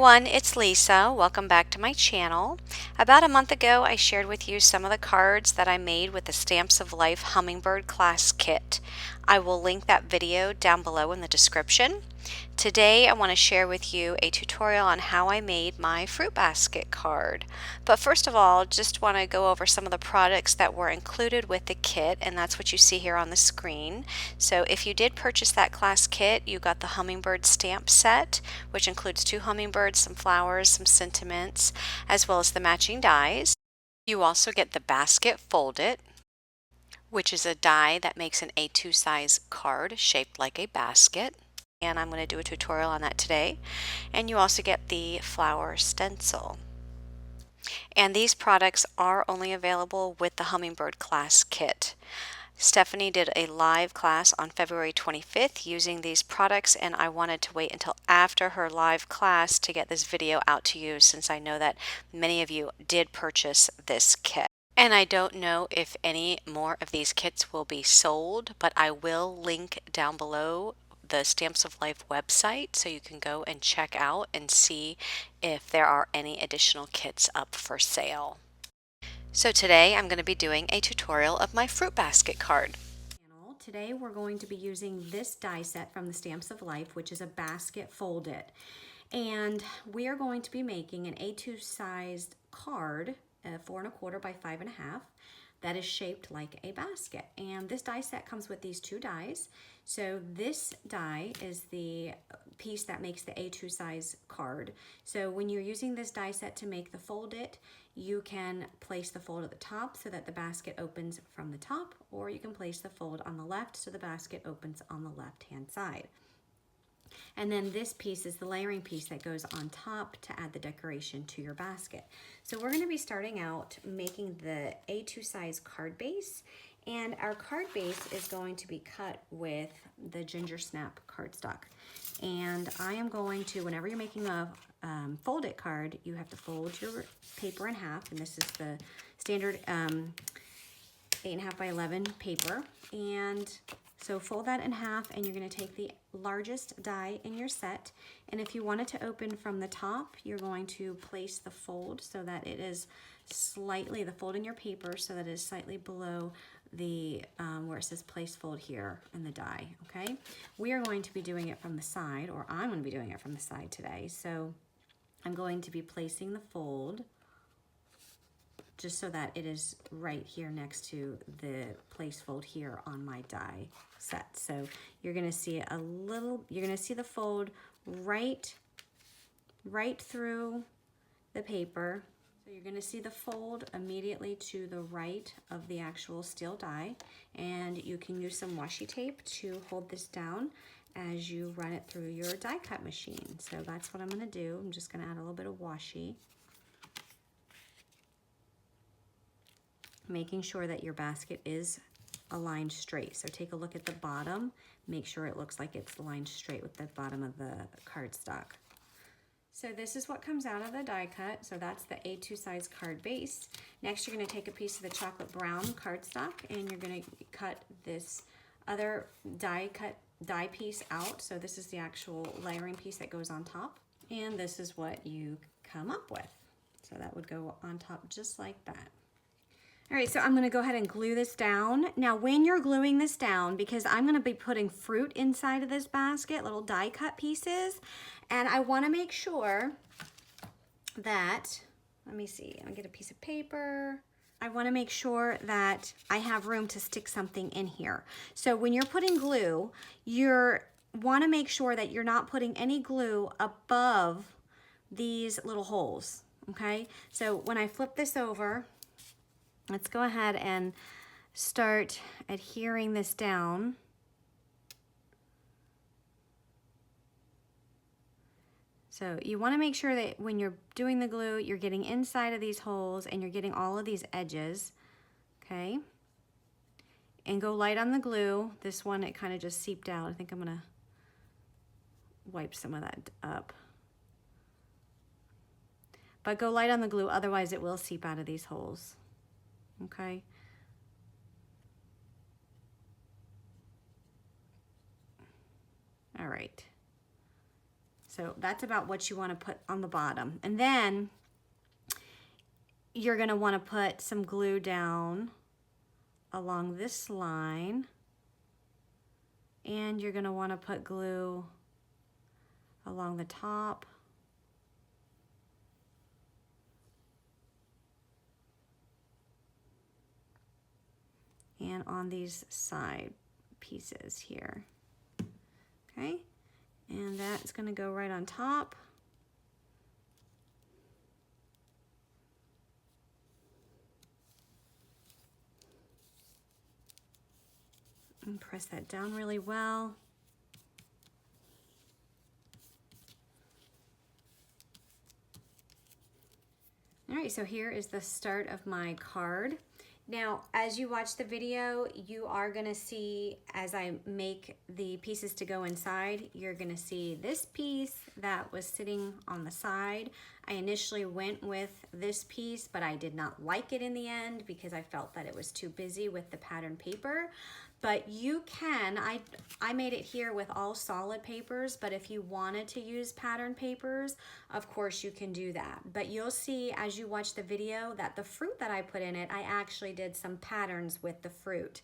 everyone, it's Lisa. Welcome back to my channel. About a month ago, I shared with you some of the cards that I made with the Stamps of Life Hummingbird class kit. I will link that video down below in the description. Today, I want to share with you a tutorial on how I made my fruit basket card. But first of all, just want to go over some of the products that were included with the kit, and that's what you see here on the screen. So if you did purchase that class kit, you got the Hummingbird stamp set, which includes 2 hummingbirds, some flowers, some sentiments, as well as the matching dies. You also get the basket Fold It, which is a die that makes an A2 size card shaped like a basket. And I'm going to do a tutorial on that today. And you also get the flower stencil. And these products are only available with the Hummingbird class kit. Stephanie did a live class on February 25th using these products, and I wanted to wait until after her live class to get this video out to you, since I know that many of you did purchase this kit. And I don't know if any more of these kits will be sold, but I will link down below the Stamps of Life website so you can go and check out and see if there are any additional kits up for sale. So today I'm going to be doing a tutorial of my fruit basket card. Today we're going to be using this die set from the Stamps of Life, which is a basket Fold It. And we are going to be making an A2 sized card, 4 1/4 by 5 1/2, that is shaped like a basket. And this die set comes with these 2 dies. So this die is the piece that makes the A2 size card. So when you're using this die set to make the Fold It, you can place the fold at the top so that the basket opens from the top, or you can place the fold on the left so the basket opens on the left hand side. And then this piece is the layering piece that goes on top to add the decoration to your basket. So we're going to be starting out making the A2 size card base, and our card base is going to be cut with the Ginger Snap cardstock. And I am going to, whenever you're making a Fold It card, you have to fold your paper in half, and this is the standard 8.5 by 11 paper. And so fold that in half, and you're going to take the largest die in your set, and if you want it to open from the top, you're going to place the fold so that it is slightly, the fold in your paper, so that it is slightly below the where it says place fold here in the die. Okay, we are going to be doing it from the side, or I'm going to be doing it from the side today. So I'm going to be placing the fold just so that it is right here next to the place fold here on my die set. So you're gonna see you're gonna see the fold right through the paper. So you're gonna see the fold immediately to the right of the actual steel die, and you can use some washi tape to hold this down as you run it through your die cut machine. So that's what I'm gonna do. I'm just gonna add a little bit of washi, making sure that your basket is aligned straight. So take a look at the bottom, make sure it looks like it's aligned straight with the bottom of the cardstock. So this is what comes out of the die cut. So that's the A2 size card base. Next, you're going to take a piece of the chocolate brown cardstock, and you're going to cut this other die piece out. So this is the actual layering piece that goes on top, and this is what you come up with. So that would go on top just like that. All right, so I'm gonna go ahead and glue this down. Now, when you're gluing this down, because I'm gonna be putting fruit inside of this basket, little die cut pieces, and I wanna make sure that, let me see, I'm gonna get a piece of paper. I wanna make sure that I have room to stick something in here. So when you're putting glue, you wanna make sure that you're not putting any glue above these little holes, okay? So when I flip this over, let's go ahead and start adhering this down. So you want to make sure that when you're doing the glue, you're getting inside of these holes and you're getting all of these edges, okay? And go light on the glue. This one, it kind of just seeped out. I think I'm gonna wipe some of that up. But go light on the glue, otherwise it will seep out of these holes, okay? All right. So that's about what you want to put on the bottom. And then you're going to want to put some glue down along this line. And you're going to want to put glue along the top. And on these side pieces here. Okay, and that's going to go right on top. And press that down really well. All right, so here is the start of my card. Now, as you watch the video, you are gonna see, as I make the pieces to go inside, you're gonna see this piece that was sitting on the side. I initially went with this piece, but I did not like it in the end because I felt that it was too busy with the pattern paper. But you can, I made it here with all solid papers, but if you wanted to use pattern papers, of course you can do that. But you'll see as you watch the video that the fruit that I put in it, I actually did some patterns with the fruit.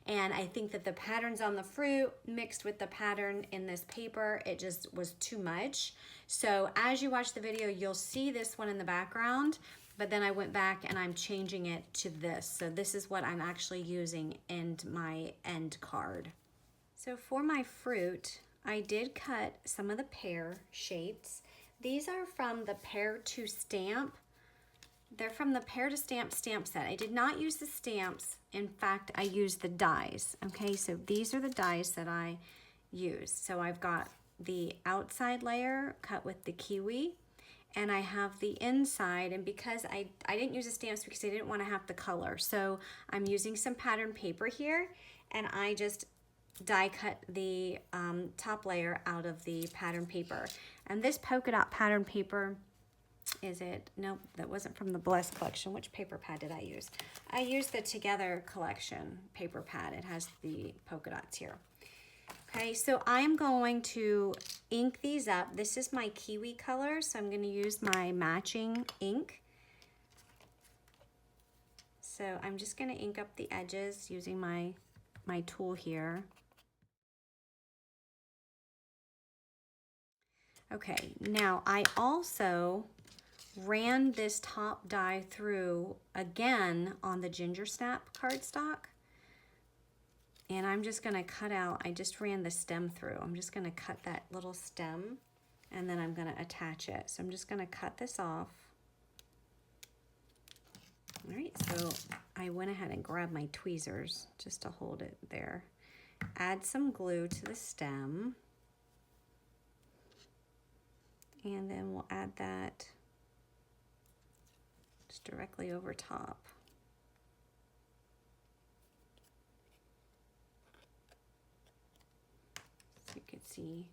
And I think that the patterns on the fruit mixed with the pattern in this paper, it just was too much. So as you watch the video, you'll see this one in the background, but then I went back and I'm changing it to this. So this is what I'm actually using in my end card. So for my fruit, I did cut some of the pear shapes. These are from the Pear to Stamp. They're from the Pear to Stamp stamp set. I did not use the stamps. In fact, I used the dies. Okay, so these are the dies that I use. So I've got the outside layer cut with the kiwi, and I have the inside, and because I didn't use the stamps because I didn't want to have the color. So I'm using some pattern paper here, and I just die cut the top layer out of the pattern paper. And this polka dot pattern paper, is it? Nope, that wasn't from the Bless collection. Which paper pad did I use? I used the Together collection paper pad. It has the polka dots here. Okay, so I'm going to ink these up. This is my kiwi color, so I'm going to use my matching ink. So I'm just going to ink up the edges using my tool here. Okay, now I also ran this top die through again on the ginger snap cardstock. And I'm just gonna cut out, I just ran the stem through. I'm just gonna cut that little stem and then I'm gonna attach it. So I'm just gonna cut this off. All right, so I went ahead and grabbed my tweezers just to hold it there. Add some glue to the stem. And then we'll add that just directly over top. So you can see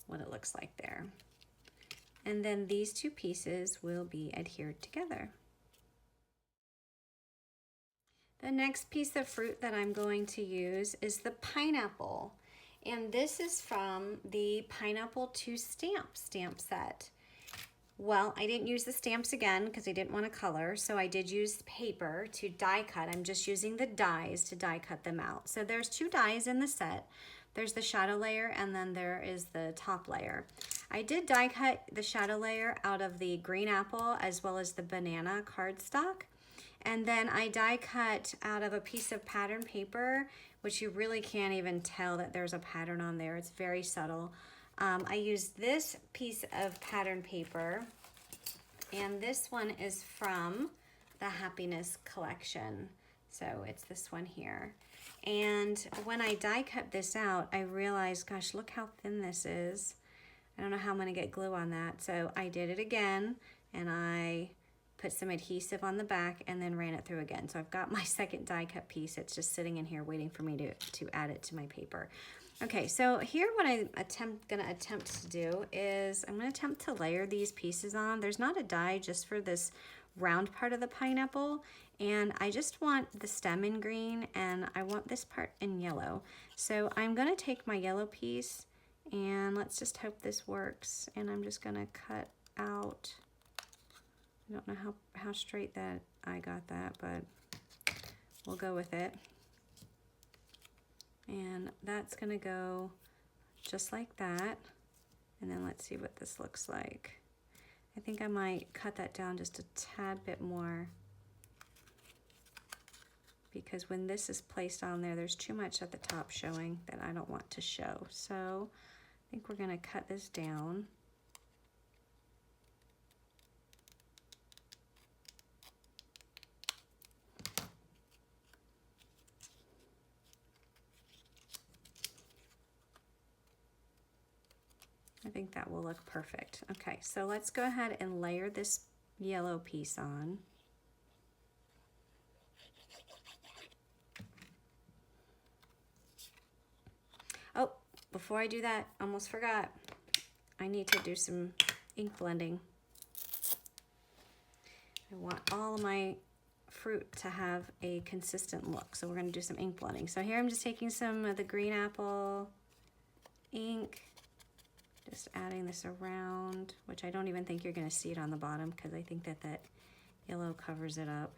what it looks like there. And then these two pieces will be adhered together. The next piece of fruit that I'm going to use is the pineapple. And this is from the Pineapple to Stamp set. Well, I didn't use the stamps again because I didn't want to color, so I did use paper to die cut. I'm just using the dies to die cut them out. So there's two dies in the set. There's the shadow layer and then there is the top layer. I did die cut the shadow layer out of the green apple as well as the banana cardstock. And then I die cut out of a piece of pattern paper, which you really can't even tell that there's a pattern on there. It's very subtle. I used this piece of pattern paper, and this one is from the Happiness collection. So it's this one here. And when I die cut this out, I realized, gosh, look how thin this is. I don't know how I'm gonna get glue on that. So I did it again, and I put some adhesive on the back and then ran it through again. So I've got my second die cut piece. It's just sitting in here waiting for me to add it to my paper. Okay, so here what I'm gonna attempt to do is I'm gonna attempt to layer these pieces on. There's not a die just for this round part of the pineapple, and I just want the stem in green and I want this part in yellow. So I'm gonna take my yellow piece And let's just hope this works. And I'm just gonna cut out, I don't know how straight that I got that, but we'll go with it. And that's gonna go just like that. And then let's see what this looks like. I think I might cut that down just a tad bit more, because when this is placed on there, there's too much at the top showing that I don't want to show. So I think we're gonna cut this down. I think that will look perfect. Okay, so let's go ahead and layer this yellow piece on. Oh, before I do that, almost forgot. I need to do some ink blending. I want all of my fruit to have a consistent look, so we're going to do some ink blending. So here I'm just taking some of the green apple ink, just adding this around, which I don't even think you're going to see it on the bottom because I think that that yellow covers it up.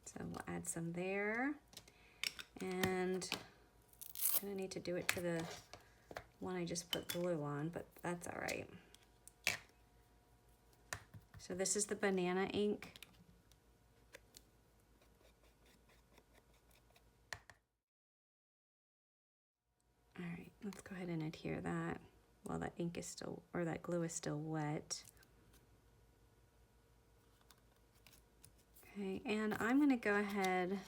So we'll add some there, and I'm going to need to do it to the one I just put glue on, but that's all right. So this is the banana ink. All right, let's go ahead and adhere that while that ink is still, or that glue is still wet. Okay, and I'm gonna go ahead, well,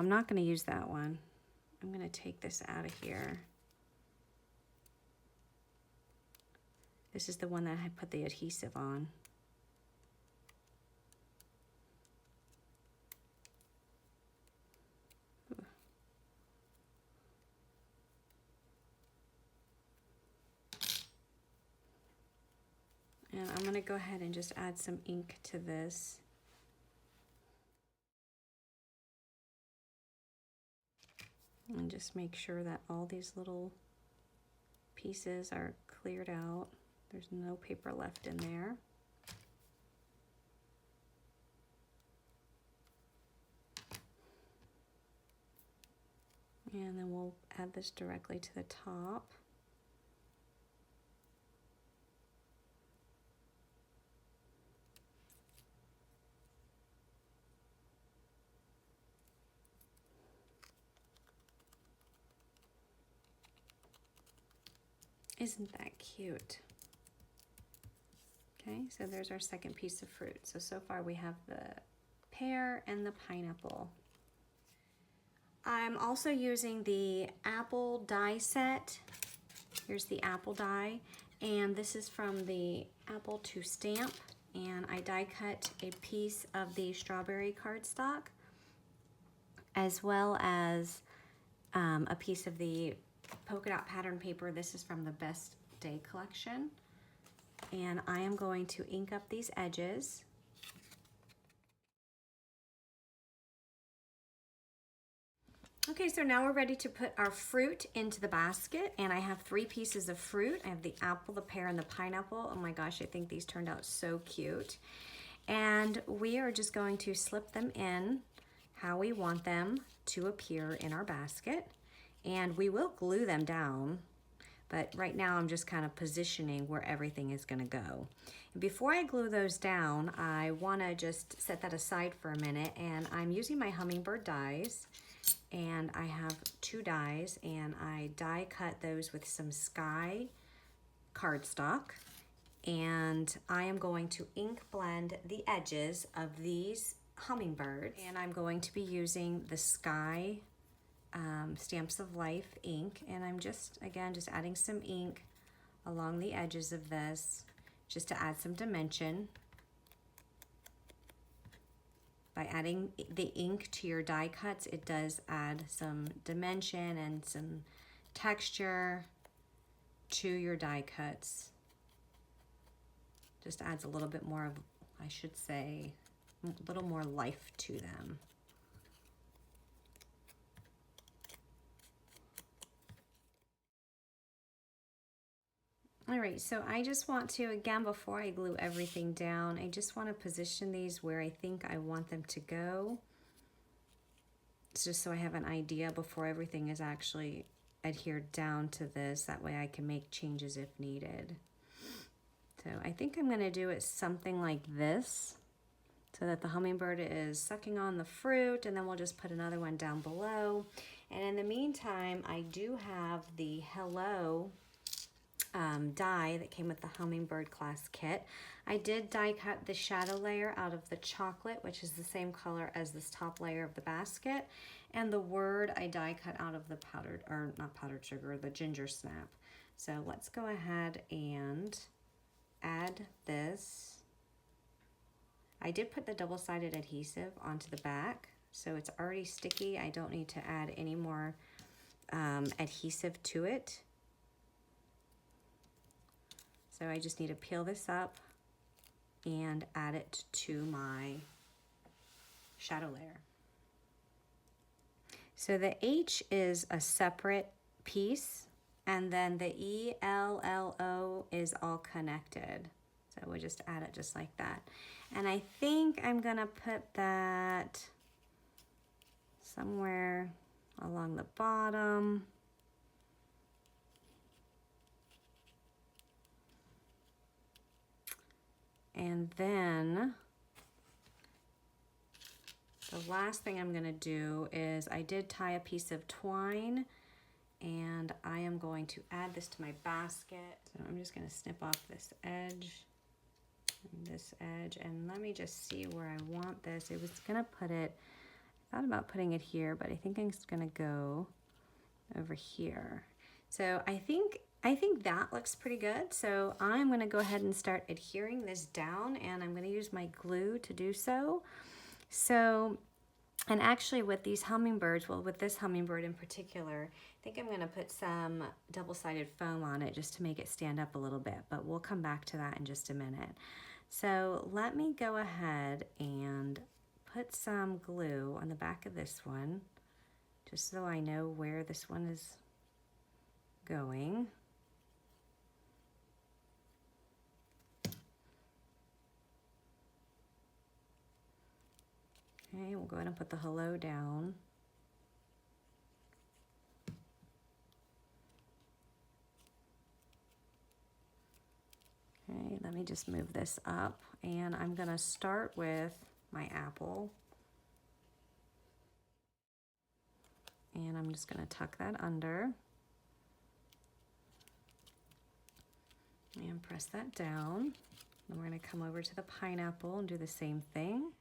I'm not gonna use that one. I'm gonna take this out of here. This is the one that I put the adhesive on. And I'm gonna go ahead and just add some ink to this. And just make sure that all these little pieces are cleared out. There's no paper left in there. And then we'll add this directly to the top. Isn't that cute? Okay, so there's our second piece of fruit. So far we have the pear and the pineapple. I'm also using the apple die set. Here's the apple die, and this is from the apple to stamp, and I die cut a piece of the strawberry cardstock, as well as a piece of the polka dot pattern paper. This is from the Best Day collection. And I am going to ink up these edges. Okay, so now we're ready to put our fruit into the basket, and I have 3 pieces of fruit. I have the apple, the pear, and the pineapple. Oh my gosh, I think these turned out so cute. And we are just going to slip them in how we want them to appear in our basket. And we will glue them down, but right now I'm just kind of positioning where everything is gonna go. And before I glue those down, I wanna just set that aside for a minute, and I'm using my Hummingbird dies, and I have 2 dies, and I die cut those with some sky cardstock, and I am going to ink blend the edges of these hummingbirds, and I'm going to be using the sky Stamps of Life ink, and I'm just adding some ink along the edges of this just to add some dimension. By adding the ink to your die cuts, it does add some dimension and some texture to your die cuts. Just adds a little bit more of, I should say, a little more life to them. All right, so I just want to, again, before I glue everything down, I just want to position these where I think I want them to go. It's just so I have an idea before everything is actually adhered down to this. That way I can make changes if needed. So I think I'm going to do it something like this, so that the hummingbird is sucking on the fruit, and then we'll just put another one down below. And in the meantime, I do have the Hello die that came with the Hummingbird class kit. I did die cut the shadow layer out of the chocolate, which is the same color as this top layer of the basket. And the word I die cut out of the powdered, or not powdered sugar, the ginger snap. So let's go ahead and add this. I did put the double-sided adhesive onto the back, so it's already sticky. I don't need to add any more adhesive to it. So I just need to peel this up and add it to my shadow layer. So the H is a separate piece, and then the ELLO is all connected. So we'll just add it just like that. And I think I'm gonna put that somewhere along the bottom. And then the last thing I'm gonna do is I did tie a piece of twine, and I am going to add this to my basket. So I'm just gonna snip off this edge and this edge, and let me just see where I want this. It was gonna put it, I thought about putting it here, but I think I'm just gonna go over here. So I think that looks pretty good. So I'm gonna go ahead and start adhering this down, and I'm gonna use my glue to do so. So, and actually with these hummingbirds, well, with this hummingbird in particular, I think I'm gonna put some double-sided foam on it just to make it stand up a little bit, but we'll come back to that in just a minute. So let me go ahead and put some glue on the back of this one, just so I know where this one is going. Okay, we'll go ahead and put the hello down. Okay, let me just move this up, and I'm gonna start with my apple. And I'm just gonna tuck that under and press that down. Then we're gonna come over to the pineapple and do the same thing.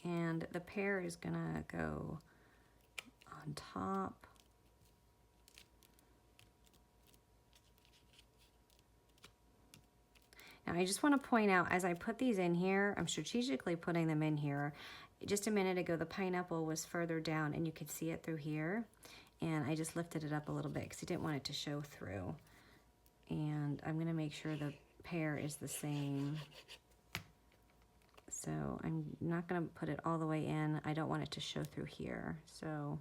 And the pear is gonna go on top. Now I just want to point out, as I put these in here, I'm strategically putting them in here. Just a minute ago, the pineapple was further down, and you could see it through here. And I just lifted it up a little bit because I didn't want it to show through. And I'm going to make sure the pear is the same. So I'm not going to put it all the way in. I don't want it to show through here. So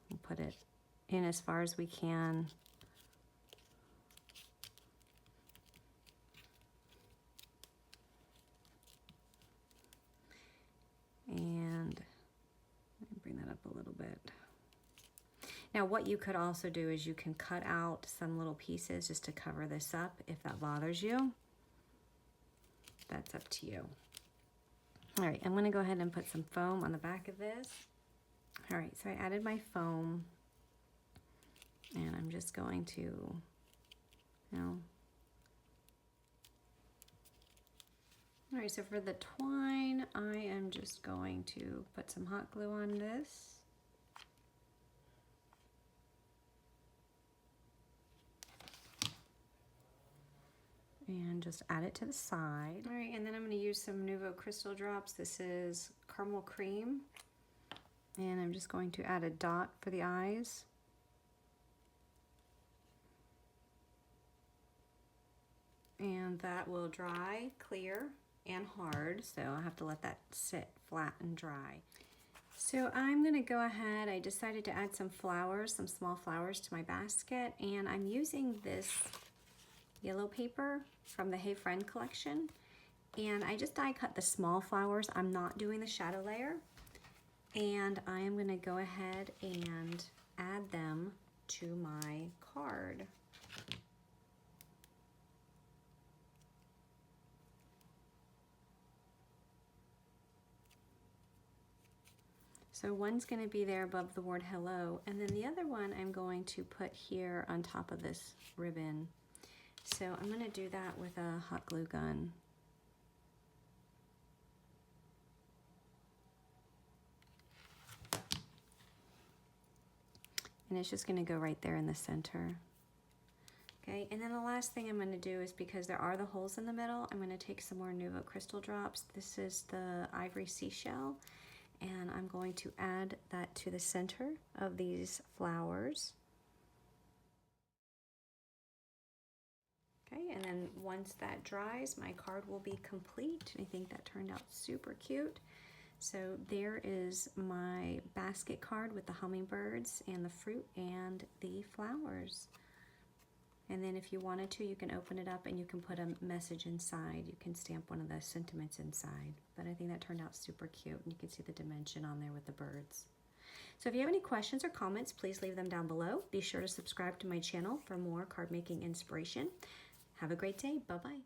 we'll put it in as far as we can. And bring that up a little bit. Now what you could also do is you can cut out some little pieces just to cover this up if that bothers you. That's up to you. All right, I'm gonna go ahead and put some foam on the back of this. All right, so I added my foam, and I'm just going to, all right, so for the twine, I am just going to put some hot glue on this. And just add it to the side. All right, and then I'm gonna use some Nuvo Crystal Drops. This is caramel cream. And I'm just going to add a dot for the eyes. And that will dry, clear, and hard, so I'll have to let that sit flat and dry. So I'm going to go ahead, I decided to add some flowers, some small flowers to my basket, and I'm using this yellow paper from the Hey Friend collection, and I just die cut the small flowers. I'm not doing the shadow layer, and I am going to go ahead and add them to my card. So one's going to be there above the word hello, and then the other one I'm going to put here on top of this ribbon. So I'm going to do that with a hot glue gun. And it's just going to go right there in the center. Okay, and then the last thing I'm going to do is, because there are the holes in the middle, I'm going to take some more Nuvo crystal drops. This is the ivory seashell, and I'm going to add that to the center of these flowers. Okay, and then once that dries, my card will be complete. I think that turned out super cute. So there is my basket card with the hummingbirds and the fruit and the flowers. And then if you wanted to, you can open it up and you can put a message inside. You can stamp one of the sentiments inside. But I think that turned out super cute. And you can see the dimension on there with the birds. So if you have any questions or comments, please leave them down below. Be sure to subscribe to my channel for more card making inspiration. Have a great day. Bye-bye.